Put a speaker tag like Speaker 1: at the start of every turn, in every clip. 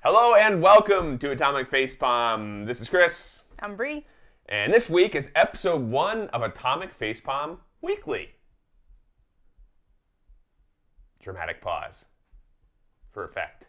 Speaker 1: Hello and welcome to Atomic Facepalm. This is Chris.
Speaker 2: I'm Bree.
Speaker 1: And this week is episode 1 of Atomic Facepalm Weekly. Dramatic pause. For effect.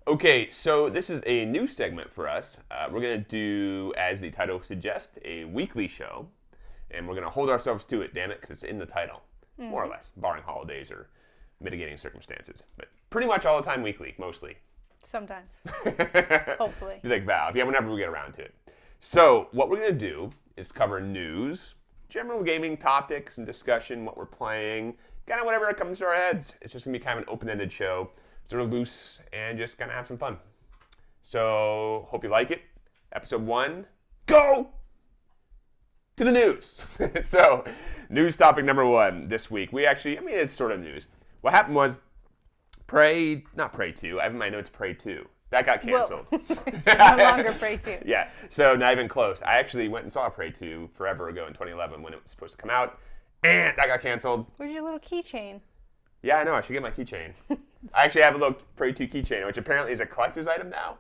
Speaker 1: Okay, so this is a new segment for us. We're going to do, as the title suggests, a weekly show. And we're going to hold ourselves to it, damn it, because it's in the title. More or less, barring holidays or mitigating circumstances. But pretty much all the time weekly, mostly.
Speaker 2: Sometimes. Hopefully.
Speaker 1: Be like Valve, yeah, whenever we get around to it. So, what we're going to do is cover news, general gaming topics and discussion, what we're playing, kind of whatever comes to our heads. It's just going to be kind of an open-ended show. Sort of loose and just kind of have some fun. So, hope you like it. Episode 1, go to the news. So, news topic number 1 this week. It's sort of news. What happened was, not Prey 2, I have in my notes Prey 2. That got canceled.
Speaker 2: No longer Prey 2.
Speaker 1: Yeah, so not even close. I actually went and saw Prey 2 forever ago in 2011 when it was supposed to come out, and that got canceled.
Speaker 2: Where's your little keychain?
Speaker 1: Yeah, I know. I should get my keychain. I actually have a little Prey 2 keychain, which apparently is a collector's item now.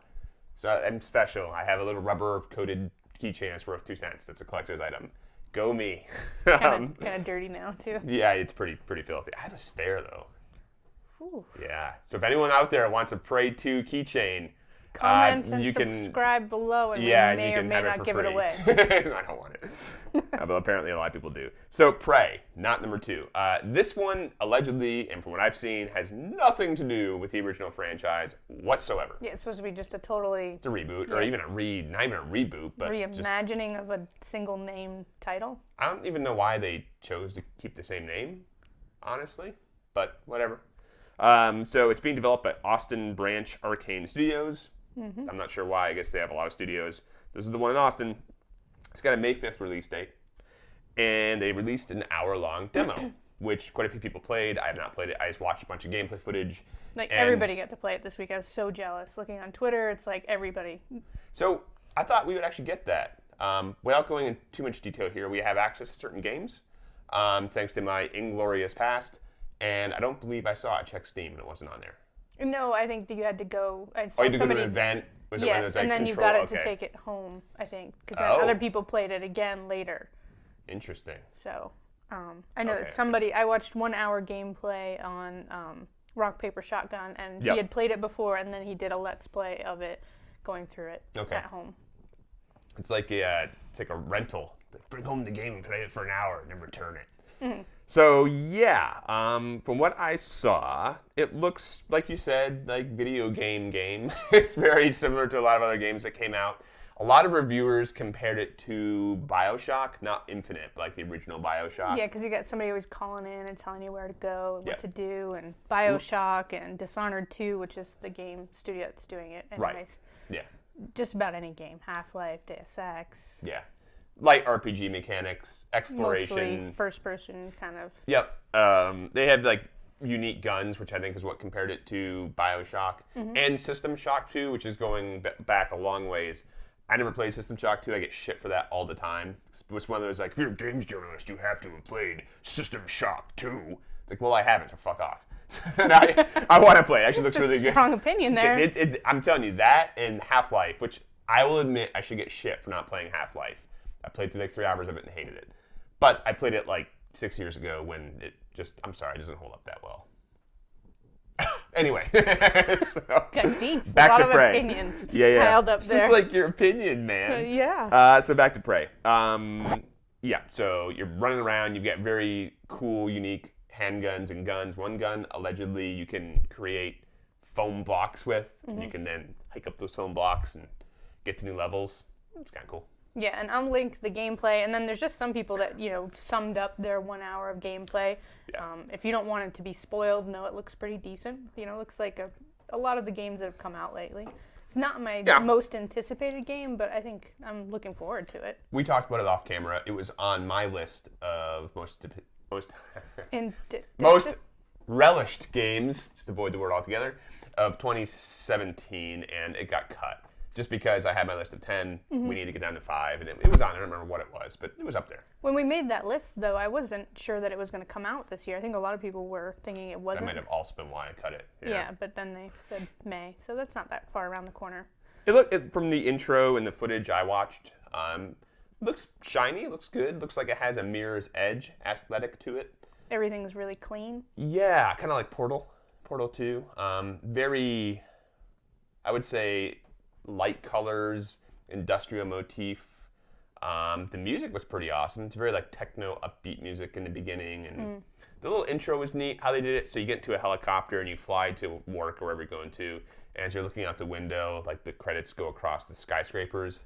Speaker 1: So I'm special. I have a little rubber-coated keychain that's worth 2 cents. That's a collector's item. Go me.
Speaker 2: Kind of dirty now, too.
Speaker 1: Yeah, it's pretty filthy. I have a spare, though.
Speaker 2: Ooh.
Speaker 1: Yeah. So if anyone out there wants a Prey 2 keychain,
Speaker 2: Comment and subscribe below, and we may or may not give it away.
Speaker 1: I don't want it. But apparently a lot of people do. So Prey, not number 2. This one, allegedly, and from what I've seen, has nothing to do with the original franchise whatsoever.
Speaker 2: Yeah, it's supposed to be just a totally...
Speaker 1: It's a reboot, or even not even a reboot, but
Speaker 2: reimagining of a single name title.
Speaker 1: I don't even know why they chose to keep the same name, honestly, but whatever. So it's being developed by Austin Branch Arcane Studios. Mm-hmm. I'm not sure why. I guess they have a lot of studios. This is the one in Austin. It's got a May 5th release date. And they released an hour-long demo, which quite a few people played. I have not played it. I just watched a bunch of gameplay footage.
Speaker 2: Everybody got to play it this week. I was so jealous. Looking on Twitter, it's like everybody.
Speaker 1: So I thought we would actually get that. Without going into too much detail here, we have access to certain games, thanks to my inglorious past. And I don't believe I saw it. Check Steam, and it wasn't on there.
Speaker 2: No, I think you had to go.
Speaker 1: You had to go to an event? Was it when it was,
Speaker 2: and then
Speaker 1: control?
Speaker 2: You got it to take it home, I think. Because then other people played it again later.
Speaker 1: Interesting.
Speaker 2: So, I know that somebody... I watched 1 hour gameplay on Rock, Paper, Shotgun, and he had played it before, and then he did a Let's Play of it, going through it at home.
Speaker 1: It's like a rental. Bring home the game and play it for an hour, and then return it. Mm-hmm. So, yeah, from what I saw, it looks, like you said, like video game. It's very similar to a lot of other games that came out. A lot of reviewers compared it to BioShock, not Infinite, but like the original BioShock.
Speaker 2: Yeah, because you got somebody always calling in and telling you where to go and what to do, and BioShock and Dishonored 2, which is the game studio that's doing it. Anyways,
Speaker 1: right, yeah.
Speaker 2: Just about any game. Half-Life, Deus Ex.
Speaker 1: Yeah. Light RPG mechanics, exploration.
Speaker 2: Mostly first-person kind of.
Speaker 1: Yep. They had like unique guns, which I think is what compared it to BioShock. Mm-hmm. And System Shock 2, which is going back a long ways. I never played System Shock 2. I get shit for that all the time. It's one of those like, if you're a games journalist, you have to have played System Shock 2. It's like, well, I haven't, so fuck off. And I want to play it. Actually looks really good.
Speaker 2: Strong opinion there.
Speaker 1: I'm telling you, that and Half-Life, which I will admit I should get shit for not playing Half-Life. I played through like 3 hours of it and hated it. But I played it like 6 years ago when it just, I'm sorry, it doesn't hold up that well. Anyway.
Speaker 2: Got deep.
Speaker 1: Back
Speaker 2: a lot
Speaker 1: to
Speaker 2: of
Speaker 1: Prey.
Speaker 2: Opinions
Speaker 1: Yeah.
Speaker 2: piled up
Speaker 1: it's
Speaker 2: there.
Speaker 1: just like your opinion, man.
Speaker 2: Yeah.
Speaker 1: So back to Prey. So you're running around. You get very cool, unique handguns and guns. One gun, allegedly, you can create foam blocks with. Mm-hmm. And you can then hike up those foam blocks and get to new levels. It's kind of cool.
Speaker 2: Yeah, and I'll link the gameplay, and then there's just some people that, summed up their 1 hour of gameplay. Yeah. If you don't want it to be spoiled, no, it looks pretty decent. It looks like a lot of the games that have come out lately. It's not my most anticipated game, but I think I'm looking forward to it.
Speaker 1: We talked about it off camera. It was on my list of most relished games, just avoid the word altogether, of 2017, and it got cut. just because I had my list of 10, we need to get down to 5, and it was on. I don't remember what it was, but it was up there.
Speaker 2: When we made that list, though, I wasn't sure that it was going to come out this year. I think a lot of people were thinking it wasn't.
Speaker 1: That might have also been why I cut it.
Speaker 2: Yeah, but then they said May, so that's not that far around the corner.
Speaker 1: From the intro and the footage I watched, looks shiny, looks good, looks like it has a Mirror's Edge aesthetic to it.
Speaker 2: Everything's really clean.
Speaker 1: Yeah, kind of like Portal 2. Very, I would say, light colors, industrial motif. The music was pretty awesome. It's very like techno upbeat music in the beginning, and the little intro was neat how they did it. So you get into a helicopter and you fly to work or wherever you're going to, and as you're looking out the window, like the credits go across the skyscrapers.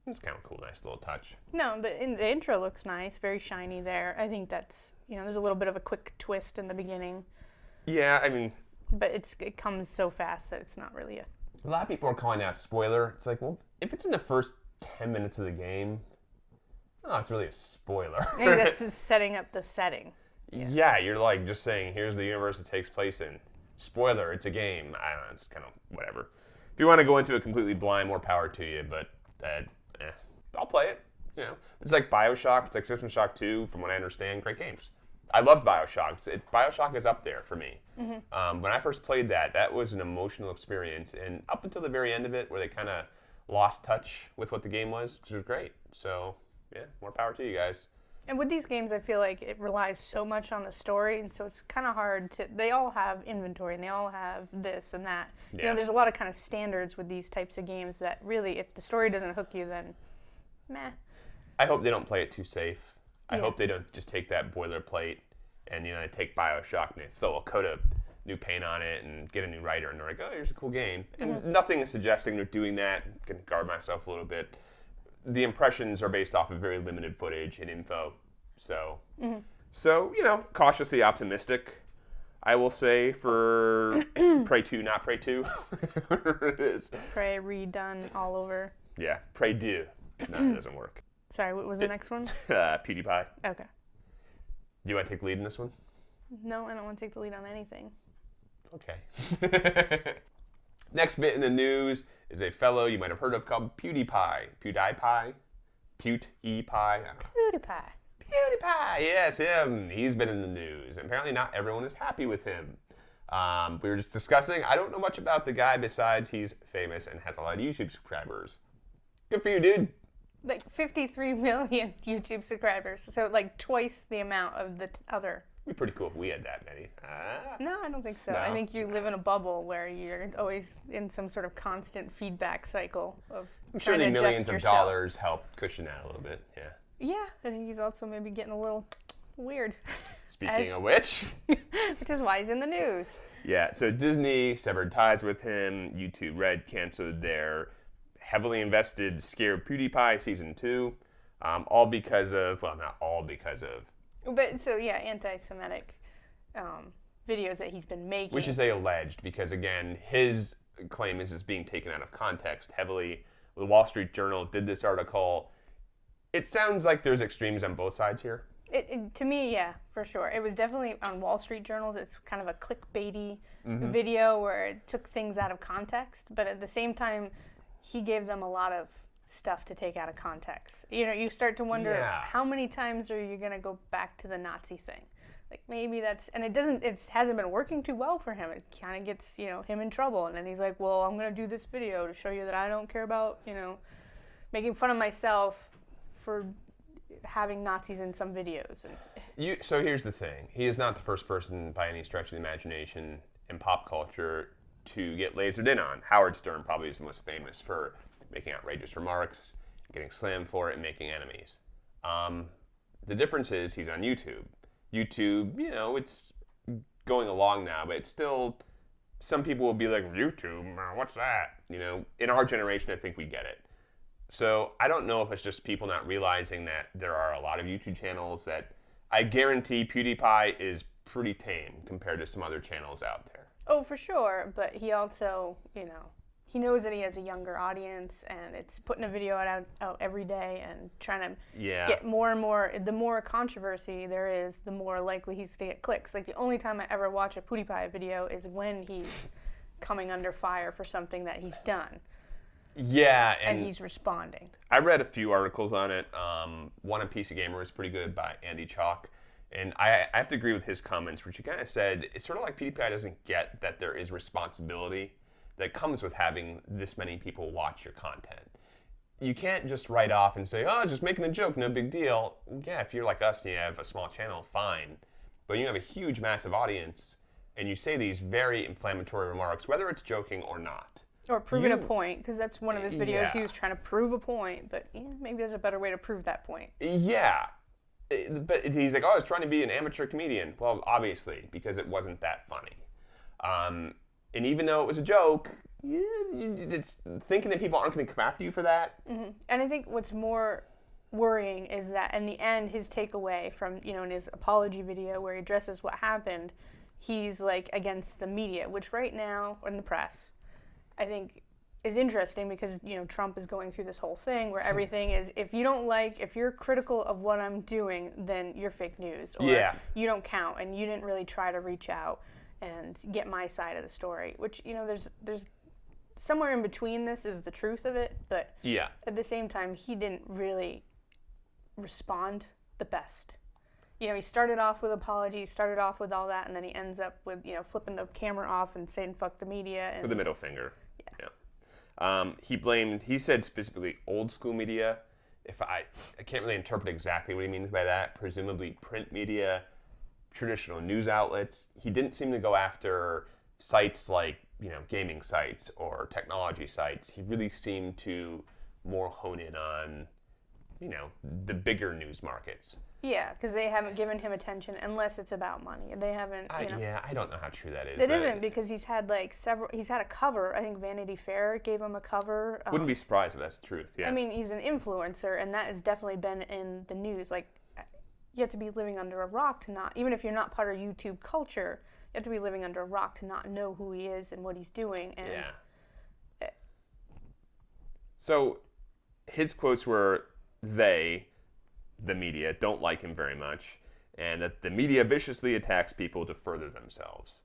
Speaker 1: It's kind of cool, nice little touch.
Speaker 2: No, the intro looks nice, very shiny there. I think that's, there's a little bit of a quick twist in the beginning.
Speaker 1: Yeah, I mean,
Speaker 2: but it comes so fast that it's not really
Speaker 1: a lot of people are calling that a spoiler. It's like, well, if it's in the first 10 minutes of the game, no, it's really a spoiler.
Speaker 2: I think that's just setting up the setting.
Speaker 1: Yeah, you're like just saying, here's the universe it takes place in. Spoiler, it's a game. I don't know, it's kind of whatever. If you want to go into it completely blind, more power to you, but I'll play it. It's like BioShock, it's like System Shock 2, from what I understand, great games. I loved BioShock. BioShock is up there for me. When I first played that was an emotional experience, and up until the very end of it, where they kind of lost touch with what the game was, which was great. So, yeah, more power to you guys.
Speaker 2: And with these games, I feel like it relies so much on the story, and so it's kind of hard to. They all have inventory, and they all have this and that.
Speaker 1: Yeah.
Speaker 2: There's a lot of kind of standards with these types of games that really, if the story doesn't hook you, then meh.
Speaker 1: I hope they don't play it too safe. I hope they don't just take that boilerplate and they take BioShock and they throw a coat of new paint on it and get a new writer and they're like, oh, here's a cool game. And nothing is suggesting they're doing that. I can guard myself a little bit. The impressions are based off of very limited footage and info. So, cautiously optimistic, I will say, for Prey 2, not Prey 2. It is.
Speaker 2: Prey redone all over.
Speaker 1: Yeah, Prey 2. No, it doesn't work.
Speaker 2: Sorry, what was the next one?
Speaker 1: PewDiePie.
Speaker 2: Okay.
Speaker 1: Do you want to take the lead in this one?
Speaker 2: No, I don't want to take the lead on anything.
Speaker 1: Okay. Next bit in the news is a fellow you might have heard of called PewDiePie. PewDiePie? PewDiePie?
Speaker 2: PewDiePie.
Speaker 1: PewDiePie, yes, him. He's been in the news. Apparently not everyone is happy with him. We were just discussing, I don't know much about the guy besides he's famous and has a lot of YouTube subscribers. Good for you, dude.
Speaker 2: Like 53 million YouTube subscribers, so like twice the amount of the other.
Speaker 1: It'd be pretty cool if we had that many.
Speaker 2: No, I don't think so.
Speaker 1: No?
Speaker 2: I think you live in a bubble where you're always in some sort of constant feedback cycle of
Speaker 1: I'm sure the millions of dollars help cushion that a little bit, yeah.
Speaker 2: Yeah, I think he's also maybe getting a little weird.
Speaker 1: Speaking of which.
Speaker 2: Which is why he's in the news.
Speaker 1: Yeah, so Disney severed ties with him. YouTube Red canceled their heavily invested Scare PewDiePie Season 2. All because of, well, not all because of.
Speaker 2: But, so yeah, anti-Semitic videos that he's been making.
Speaker 1: Which is they alleged, because again, his claim is it's being taken out of context heavily. The Wall Street Journal did this article. It sounds like there's extremes on both sides here.
Speaker 2: To me, yeah, for sure. It was definitely on Wall Street Journals. It's kind of a clickbaity video where it took things out of context, but at the same time, he gave them a lot of stuff to take out of context. You start to wonder how many times are you going to go back to the Nazi thing? Like maybe that's, and it hasn't been working too well for him. It kind of gets, him in trouble. And then he's like, well, I'm going to do this video to show you that I don't care about, making fun of myself for having Nazis in some videos.
Speaker 1: So here's the thing. He is not the first person by any stretch of the imagination in pop culture to get lasered in on. Howard Stern probably is the most famous for making outrageous remarks, getting slammed for it, and making enemies. The difference is he's on YouTube. YouTube, it's going along now, but it's still, some people will be like, YouTube, what's that? In our generation, I think we get it. So I don't know if it's just people not realizing that there are a lot of YouTube channels that I guarantee PewDiePie is pretty tame compared to some other channels out there.
Speaker 2: Oh, for sure. But he also, he knows that he has a younger audience, and it's putting a video out every day and trying to get more and more. The more controversy there is, the more likely he's to get clicks. Like the only time I ever watch a PewDiePie video is when he's coming under fire for something that he's done.
Speaker 1: Yeah,
Speaker 2: and he's responding.
Speaker 1: I read a few articles on it. One on PC Gamer is pretty good by Andy Chalk. And I have to agree with his comments, which he kind of said, it's sort of like PewDiePie doesn't get that there is responsibility that comes with having this many people watch your content. You can't just write off and say, oh, just making a joke, no big deal. Yeah, if you're like us and you have a small channel, fine. But you have a huge, massive audience, and you say these very inflammatory remarks, whether it's joking or not.
Speaker 2: Or proving a point, because that's one of his videos. He was trying to prove a point, but maybe there's a better way to prove that point.
Speaker 1: Yeah. But he's like, oh, I was trying to be an amateur comedian. Well, obviously, because it wasn't that funny. And even though it was a joke, it's thinking that people aren't going to come after you for that.
Speaker 2: Mm-hmm. And I think what's more worrying is that in the end, his takeaway from, in his apology video where he addresses what happened, he's like against the media, which right now, in the press, I think is interesting because, Trump is going through this whole thing where everything is, if you're critical of what I'm doing, then you're fake news. Or you don't count and you didn't really try to reach out and get my side of the story, which, there's somewhere in between this is the truth of it, but at the same time, he didn't really respond the best. He started off with apologies, started off with all that, and then he ends up with, flipping the camera off and saying, fuck the media. And
Speaker 1: with the middle finger. Yeah. He said specifically old school media. I can't really interpret exactly what he means by that. Presumably print media, traditional news outlets. He didn't seem to go after sites like, gaming sites or technology sites. He really seemed to more hone in on, the bigger news markets.
Speaker 2: Yeah, because they haven't given him attention unless it's about money. They haven't,
Speaker 1: Yeah, I don't know how true that is.
Speaker 2: It isn't, because he's had he's had a cover. I think Vanity Fair gave him a cover.
Speaker 1: Wouldn't be surprised if that's the truth, yeah.
Speaker 2: I mean, he's an influencer, and that has definitely been in the news. You have to be living under a rock to not, even if you're not part of YouTube culture, you have to be living under a rock to not know who he is and what he's doing. And
Speaker 1: So his quotes were, the media, don't like him very much, and that the media viciously attacks people to further themselves.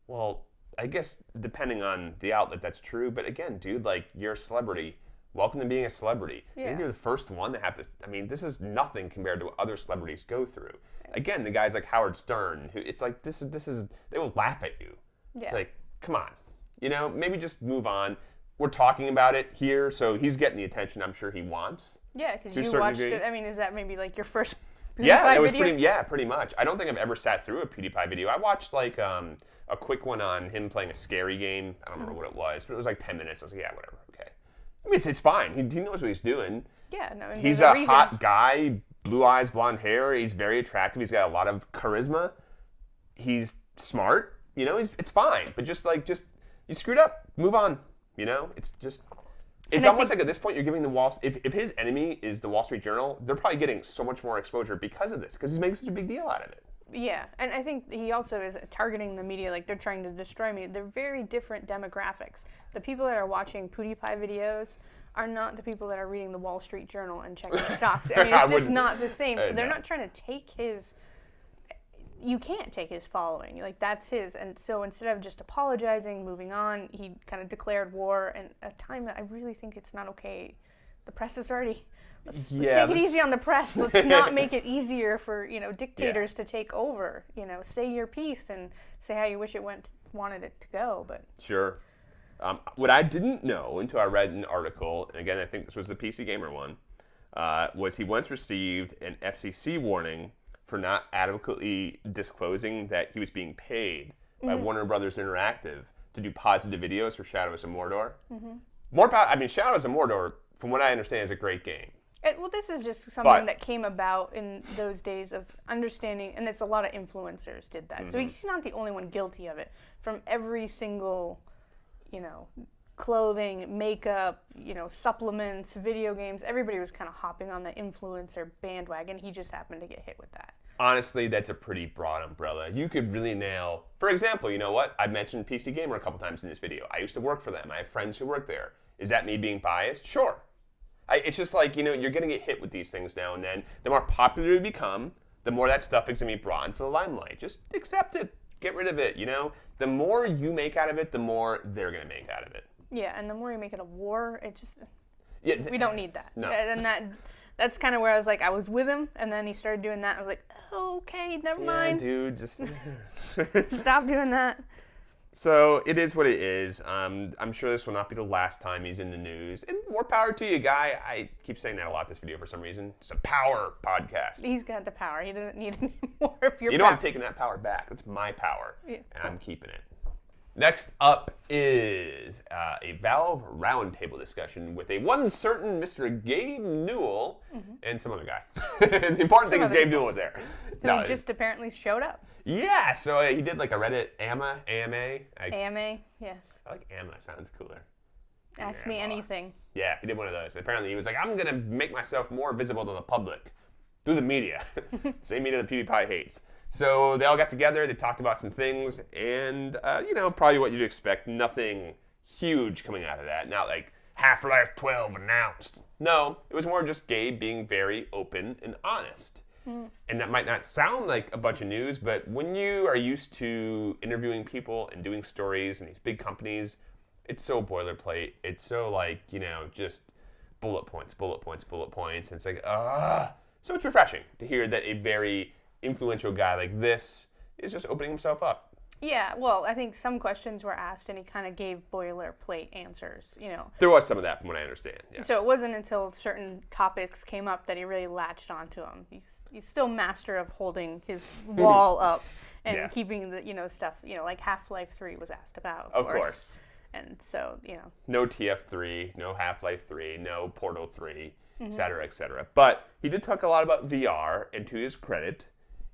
Speaker 1: Well, I guess depending on the outlet, that's true. But again, dude, you're a celebrity. Welcome to being a celebrity.
Speaker 2: Yeah.
Speaker 1: I think you're the first one to have to. I mean, this is nothing compared to what other celebrities go through. Again, the guys like Howard Stern, who it's like this is. They will laugh at you.
Speaker 2: Yeah.
Speaker 1: It's like, come on, maybe just move on. We're talking about it here, so he's getting the attention I'm sure he wants.
Speaker 2: Yeah, because you watched it. I mean, is that maybe your first PewDiePie
Speaker 1: Yeah, it was
Speaker 2: video?
Speaker 1: pretty much. I don't think I've ever sat through a PewDiePie video. I watched a quick one on him playing a scary game. I don't remember what it was, but it was 10 minutes. I was like, yeah, whatever, okay. I mean, it's fine. He knows what he's doing.
Speaker 2: Yeah, no.
Speaker 1: He's a hot guy, blue eyes, blonde hair. He's very attractive. He's got a lot of charisma. He's smart. It's fine. But just you screwed up. Move on. It's just. It's almost like at this point you're giving the if his enemy is the Wall Street Journal, they're probably getting so much more exposure because of this, because he's making such a big deal out of it.
Speaker 2: Yeah, and I think he also is targeting the media, they're trying to destroy me. They're very different demographics. The people that are watching PewDiePie videos are not the people that are reading the Wall Street Journal and checking stocks. I mean, it's just not the same. So they're not trying to take his. You can't take his following. That's his. And so instead of just apologizing, moving on, he kind of declared war, and a time that I really think it's not okay. The press is already. Let's take it easy on the press. Let's not make it easier for dictators to take over. Say your piece and say how you wish it wanted it to go. But
Speaker 1: sure. What I didn't know until I read an article, and again I think this was the PC Gamer one, was he once received an FCC warning for not adequately disclosing that he was being paid by Warner Brothers Interactive to do positive videos for Shadows of Mordor. Mm-hmm. Shadows of Mordor, from what I understand, is a great game.
Speaker 2: Well, this is just something that came about in those days of understanding, and it's a lot of influencers did that. Mm-hmm. So he's not the only one guilty of it. From every single, clothing, makeup, supplements, video games, everybody was kind of hopping on the influencer bandwagon. He just happened to get hit with that.
Speaker 1: Honestly, that's a pretty broad umbrella. You could really nail, for example, you know what? I mentioned PC Gamer a couple times in this video. I used to work for them. I have friends who work there. Is that me being biased? Sure. It's just you're going to get hit with these things now and then. The more popular you become, the more that stuff is going to be brought into the limelight. Just accept it. Get rid of it, The more you make out of it, the more they're going to make out of it.
Speaker 2: Yeah, and the more you make it a war, it just
Speaker 1: Yeah,
Speaker 2: we don't need that.
Speaker 1: No.
Speaker 2: And that's kind of where I was like, I was with him, and then he started doing that. I was like, okay, never mind.
Speaker 1: dude, just
Speaker 2: Stop doing that.
Speaker 1: So it is what it is. I'm sure this will not be the last time he's in the news. And more power to you, guy. I keep saying that a lot this video for some reason. It's a power podcast.
Speaker 2: He's got the power. He doesn't need any more of your
Speaker 1: You know
Speaker 2: power.
Speaker 1: I'm taking that power back. That's my power.
Speaker 2: Yeah.
Speaker 1: And I'm keeping it. Next up is a Valve roundtable discussion with a one certain Mr. Gabe Newell and some other guy. The important thing is Gabe Newell was there.
Speaker 2: Who just apparently showed up.
Speaker 1: Yeah, so he did like a Reddit AMA.
Speaker 2: AMA, yes.
Speaker 1: I like AMA, sounds cooler.
Speaker 2: Ask me anything.
Speaker 1: Yeah, he did one of those. Apparently he was like, I'm going to make myself more visible to the public through the media. Same media that PewDiePie hates. So they all got together, they talked about some things, and, probably what you'd expect. Nothing huge coming out of that. Not like Half-Life 12 announced. No, it was more just Gabe being very open and honest. And that might not sound like a bunch of news, but when you are used to interviewing people and doing stories in these big companies, it's so boilerplate. It's so just bullet points. And it's like, So it's refreshing to hear that a very influential guy like this is just opening himself up.
Speaker 2: Yeah, well, I think some questions were asked, and he kind of gave boilerplate answers,
Speaker 1: There was some of that from what I understand, yes.
Speaker 2: So it wasn't until certain topics came up that he really latched onto them. He's still master of holding his wall up and keeping the, stuff, like Half-Life 3 was asked about.
Speaker 1: Of course.
Speaker 2: And so,
Speaker 1: No TF3, no Half-Life 3, no Portal 3, et cetera, et cetera. But he did talk a lot about VR, and to his credit,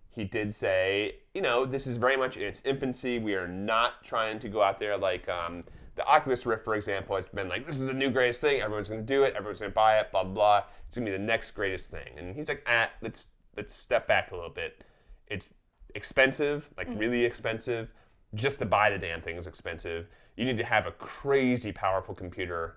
Speaker 1: he did say, this is very much in its infancy. We are not trying to go out there like the Oculus Rift, for example, has been like, this is the new greatest thing. Everyone's going to do it. Everyone's going to buy it, blah, blah, blah. It's going to be the next greatest thing. And he's like, let's step back a little bit. It's expensive, like really expensive. Just to buy the damn thing is expensive. You need to have a crazy powerful computer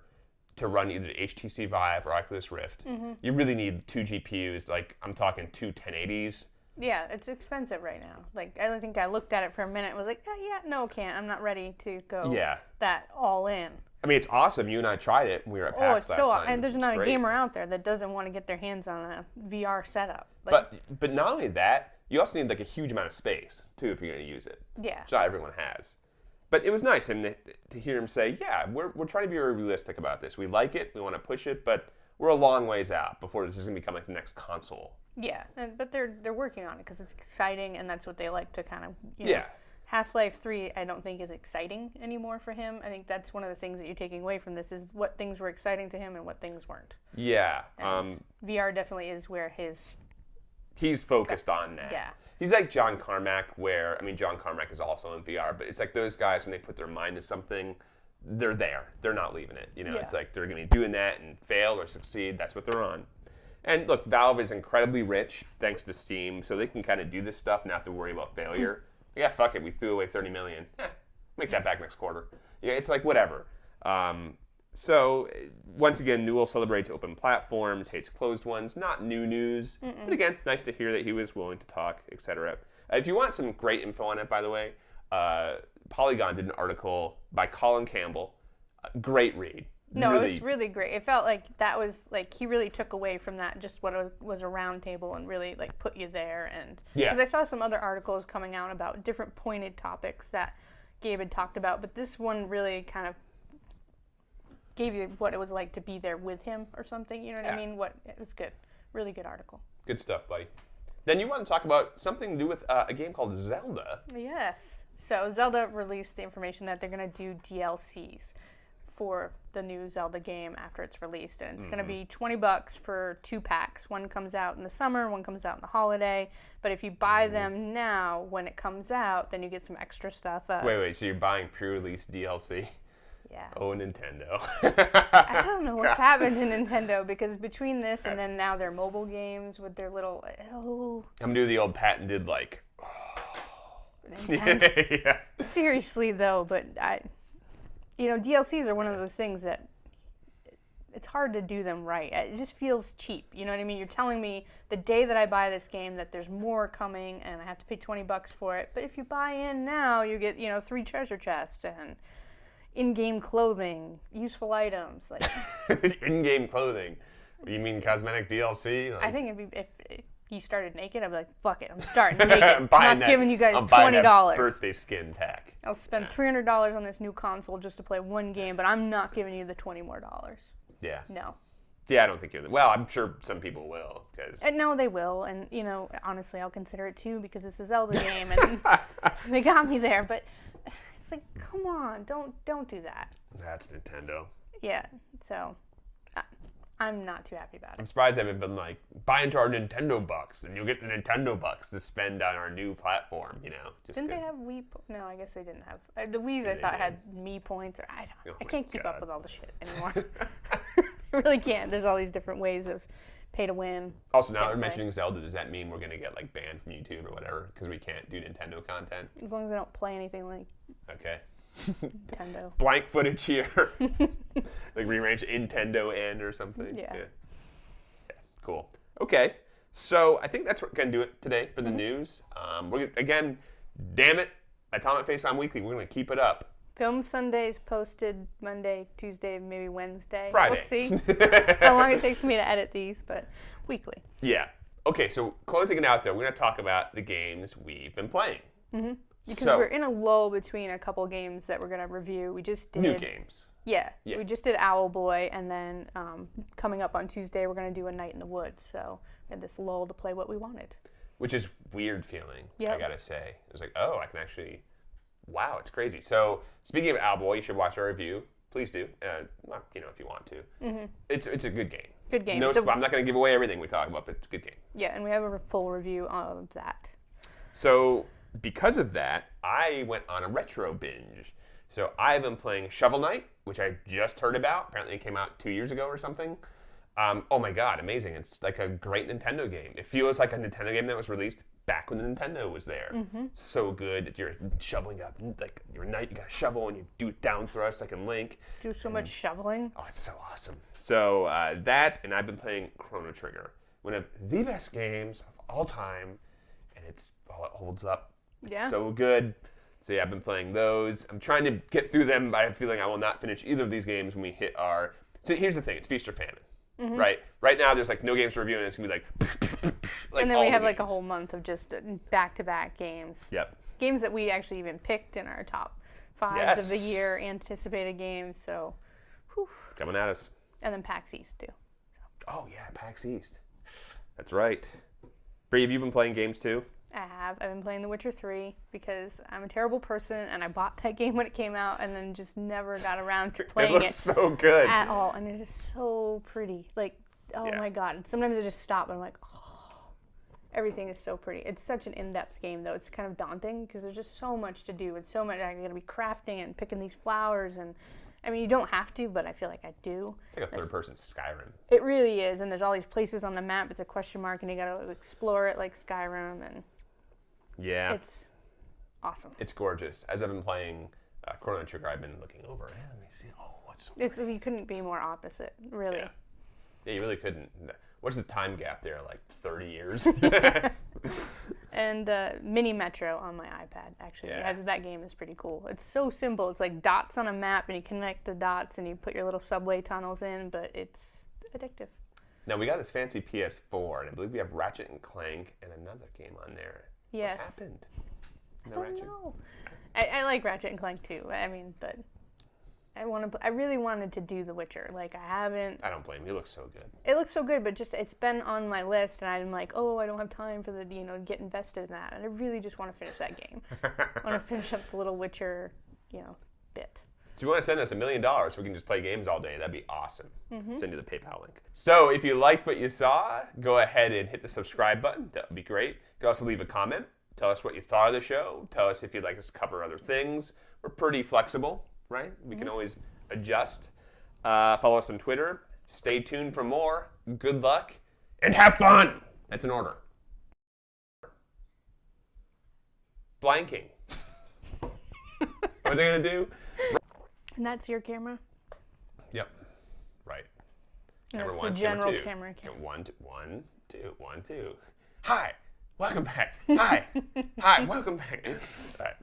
Speaker 1: to run either the HTC Vive or Oculus Rift. You really need 2 GPUs, like I'm talking 2 1080s.
Speaker 2: Yeah, it's expensive right now. Like, I think I looked at it for a minute and was like, can't. I'm not ready to go that all in.
Speaker 1: I mean, it's awesome. You and I tried it when we were at PAX last time.
Speaker 2: And there's not a gamer out there that doesn't want to get their hands on a VR setup.
Speaker 1: But not only that, you also need like a huge amount of space too if you're going to use it.
Speaker 2: Yeah.
Speaker 1: Which not everyone has. But it was nice to hear him say, we're trying to be very realistic about this. We like it, we want to push it, but we're a long ways out before this is going to become like the next console.
Speaker 2: Yeah, but they're working on it because it's exciting, and that's what they like to kind of Half-Life 3, I don't think is exciting anymore for him. I think that's one of the things that you're taking away from this is what things were exciting to him and what things weren't.
Speaker 1: Yeah.
Speaker 2: VR definitely is where
Speaker 1: he's focused on that.
Speaker 2: Yeah.
Speaker 1: He's like John Carmack, John Carmack is also in VR, but it's like those guys, when they put their mind to something, they're there. They're not leaving it. It's like they're going to be doing that and fail or succeed. That's what they're on. And look, Valve is incredibly rich, thanks to Steam, so they can kind of do this stuff and not have to worry about failure. Yeah, fuck it, we threw away $30 million. Make that back next quarter. Yeah, it's like whatever. So, once again, Newell celebrates open platforms, hates closed ones. Not new news. But again, nice to hear that he was willing to talk, etc. If you want some great info on it, by the way, Polygon did an article by Colin Campbell. Great read.
Speaker 2: No, it was really great. It felt like that was, like, he really took away from that just what was a round table and really, like, put you there. And because I saw some other articles coming out about different pointed topics that Gabe had talked about, but this one really kind of gave you what it was like to be there with him or something. You know what I mean? It was good. Really good article.
Speaker 1: Good stuff, buddy. Then you want to talk about something to do with a game called Zelda.
Speaker 2: Yes. So Zelda released the information that they're going to do DLCs for the new Zelda game after it's released, and it's going to be $20 for 2 packs. One comes out in the summer, one comes out in the holiday. But if you buy them now, when it comes out, then you get some extra stuff.
Speaker 1: Wait, so you're buying pre-release DLC?
Speaker 2: Yeah.
Speaker 1: Oh, Nintendo.
Speaker 2: I don't know what's happened to Nintendo, because between this and then now their mobile games with their little
Speaker 1: I'm gonna do the old patented like.
Speaker 2: Yeah. Seriously though, but DLCs are one of those things that it's hard to do them right. It just feels cheap. You know what I mean? You're telling me the day that I buy this game that there's more coming and I have to pay $20 for it. But if you buy in now, you get 3 treasure chests, and in-game clothing, useful items. Like,
Speaker 1: In-game clothing. You mean cosmetic DLC?
Speaker 2: I think if you started naked, I'd be like, fuck it, I'm starting naked. I'm
Speaker 1: buying
Speaker 2: not giving you guys
Speaker 1: I'm buying that
Speaker 2: $20.
Speaker 1: birthday skin pack.
Speaker 2: I'll spend $300 on this new console just to play one game, but I'm not giving you the $20 more.
Speaker 1: Yeah.
Speaker 2: No.
Speaker 1: Yeah, I don't think you're. Well, I'm sure some people will, because.
Speaker 2: No, they will, and honestly, I'll consider it too because it's a Zelda game, and they got me there. But it's like, come on, don't do that.
Speaker 1: That's Nintendo.
Speaker 2: Yeah, so I'm not too happy about it.
Speaker 1: I'm surprised they haven't been like, buy into our Nintendo bucks, and you'll get the Nintendo bucks to spend on our new platform.
Speaker 2: Didn't they have Wii? No, I guess they didn't have. The Wii's I thought had Me points, or I don't. I can't keep up with all the shit anymore. I really can't. There's all these different ways of pay to win.
Speaker 1: Also, now we're mentioning Zelda. Does that mean we're gonna get like banned from YouTube or whatever because we can't do Nintendo content?
Speaker 2: As long as I don't play anything like
Speaker 1: Okay.
Speaker 2: Nintendo.
Speaker 1: Blank footage here. Like rearrange Nintendo N or something.
Speaker 2: Yeah.
Speaker 1: Cool. Okay. So I think that's what we're gonna do it today for the news. We're again, damn it, Atomic Face on Weekly. We're gonna keep it up.
Speaker 2: Film Sundays posted Monday, Tuesday, maybe Wednesday.
Speaker 1: Friday.
Speaker 2: We'll see how long it takes me to edit these, but weekly.
Speaker 1: Yeah. Okay, so closing it out there, we're going to talk about the games we've been playing.
Speaker 2: Mm-hmm. Because we're in a lull between a couple games that we're going to review. We just did...
Speaker 1: New games.
Speaker 2: Yeah. We just did Owlboy, and then coming up on Tuesday, we're going to do A Night in the Woods. So we had this lull to play what we wanted.
Speaker 1: Which is weird feeling,
Speaker 2: yep.
Speaker 1: I got to say. It was like, oh, I can actually... Wow, it's crazy. So, speaking of Owlboy, you should watch our review. Please do. If you want to. Mm-hmm. It's a good game.
Speaker 2: Good game.
Speaker 1: No, I'm not going to give away everything we talk about, but it's a good game.
Speaker 2: Yeah, and we have a full review of that.
Speaker 1: So, because of that, I went on a retro binge. So, I've been playing Shovel Knight, which I just heard about. Apparently, it came out 2 years ago or something. Oh my god, amazing. It's like a great Nintendo game. It feels like a Nintendo game that was released back when the Nintendo was there. Mm-hmm. So good. You're shoveling up, like you're a knight, you got a shovel, and you do down thrust like in Link.
Speaker 2: Do so much shoveling.
Speaker 1: Oh, it's so awesome. So that, and I've been playing Chrono Trigger, one of the best games of all time, and it holds up.
Speaker 2: Yeah.
Speaker 1: It's so good. So yeah, I've been playing those. I'm trying to get through them, but I have a feeling I will not finish either of these games when we hit our... So here's the thing, it's feast or famine. Mm-hmm. Right? Right now, there's like no games to review, and it's going to be like
Speaker 2: and then we have like a whole month of just back-to-back games.
Speaker 1: Yep.
Speaker 2: Games that we actually even picked in our top 5s of the year, anticipated games, so... Whew.
Speaker 1: Coming at us.
Speaker 2: And then PAX East, too. So.
Speaker 1: Oh, yeah, PAX East. That's right. Bree, have you been playing games, too?
Speaker 2: I have. I've been playing The Witcher 3 because I'm a terrible person, and I bought that game when it came out and then just never got around to playing it.
Speaker 1: It looks so good.
Speaker 2: At all, and it is so pretty. Like, oh my god. Sometimes I just stop and I'm like, oh, everything is so pretty. It's such an in-depth game, though. It's kind of daunting because there's just so much to do. It's so much. I'm going to be crafting and picking these flowers, and I mean, you don't have to, but I feel like I do.
Speaker 1: It's like a third-person Skyrim.
Speaker 2: It really is, and there's all these places on the map. It's a question mark, and you got to explore it like Skyrim, and
Speaker 1: yeah,
Speaker 2: it's awesome.
Speaker 1: It's gorgeous. As I've been playing Chrono Trigger, I've been looking over. Let me see. Oh, what's so pretty?
Speaker 2: You couldn't be more opposite, really.
Speaker 1: Yeah, you really couldn't. What's the time gap there? Like 30 years?
Speaker 2: And Mini Metro on my iPad, actually. That game is pretty cool. It's so simple. It's like dots on a map, and you connect the dots, and you put your little subway tunnels in, but it's addictive.
Speaker 1: Now, we got this fancy PS4, and I believe we have Ratchet and Clank and another game on there.
Speaker 2: Yes.
Speaker 1: What happened?
Speaker 2: I don't know. I like Ratchet and Clank, too. I mean, but... I really wanted to do The Witcher. Like, I haven't...
Speaker 1: I don't blame you. It looks so good.
Speaker 2: It looks so good, but just it's been on my list, and I'm like, oh, I don't have time for get invested in that. And I really just want to finish that game. I want to finish up the little Witcher, bit.
Speaker 1: So you want to send us $1 million so we can just play games all day? That'd be awesome. Mm-hmm. Send you the PayPal link. So if you liked what you saw, go ahead and hit the subscribe button. That would be great. You can also leave a comment. Tell us what you thought of the show. Tell us if you'd like us to cover other things. We're pretty flexible. Right? We can always adjust. Follow us on Twitter. Stay tuned for more. Good luck. And have fun! That's an order. Blanking. What was I going to do?
Speaker 2: And that's your camera?
Speaker 1: Yep. Right.
Speaker 2: Camera
Speaker 1: one,
Speaker 2: the general
Speaker 1: camera two.
Speaker 2: camera.
Speaker 1: One, two. Hi. Welcome back. Hi. Hi. Welcome back. All right.